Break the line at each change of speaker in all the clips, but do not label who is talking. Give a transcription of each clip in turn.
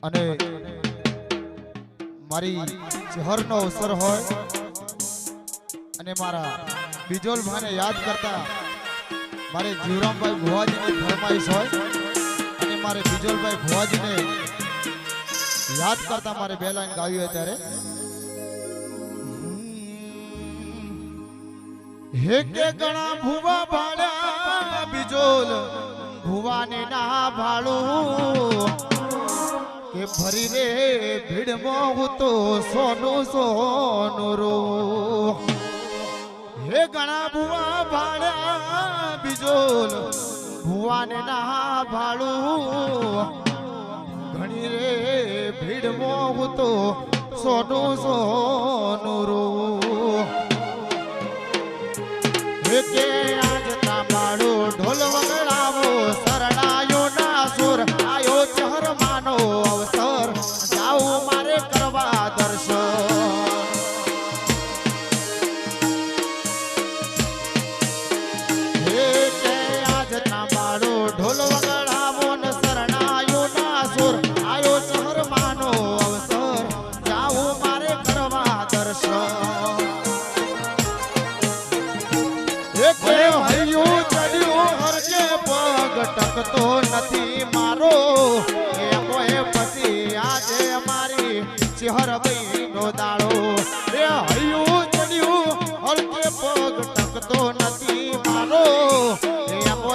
અને મારી જહરનો અવસર હોય અને મારા બીજોલ ભાઈને યાદ કરતા મારે જીવરામભાઈ ભુવાજીની ફરમાઈશ હોય અને મારે બીજોલભાઈ ભુવાજીને યાદ કરતા મારે બે લાઈન ગાવી હોય ત્યારે હે કે ગણા ભુવા ભાળ્યા બીજોલ ભુવાને ના ભાળું કે ફરી રે ભીડમાં હું તો સોનું સોનું રો હે ગણા ભુવા ભાળ્યા બીજોલ ભુવાને ના ભાળું ઘણી રે ભીડમાં હું તો સોનું સોનું રો હે કે આજ તાંબાડો ઢોલ વગડાવો શરણાયો ના સુર આયો ચહર માનો અવસર જાઉં મારે કરવા દર્શન હે કે આજ તાંબાડો ઢોલ વગડાવો ને શરણાયો ના સુર આયો ચહર માનો અવસર જાઉં મારે કરવા દર્શન ટકતો નથી મારો એ પછી આજે અમારી ચહેર બહીનો દાડો એ હૈયું ચડ્યું હરકે પગ ટકતો નથી મારો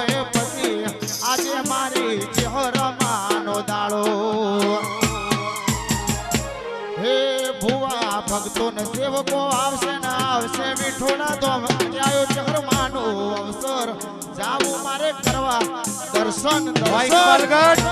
એ પછી આજે મારી ચહેર માનો દાડો હે ભુવા ભક્તો ને સેવકો આવશે ને આવશે મીઠોના તો આવ્યો ચહેર માનો અવસર જાવું મારે કરવા દર્શન દર્શન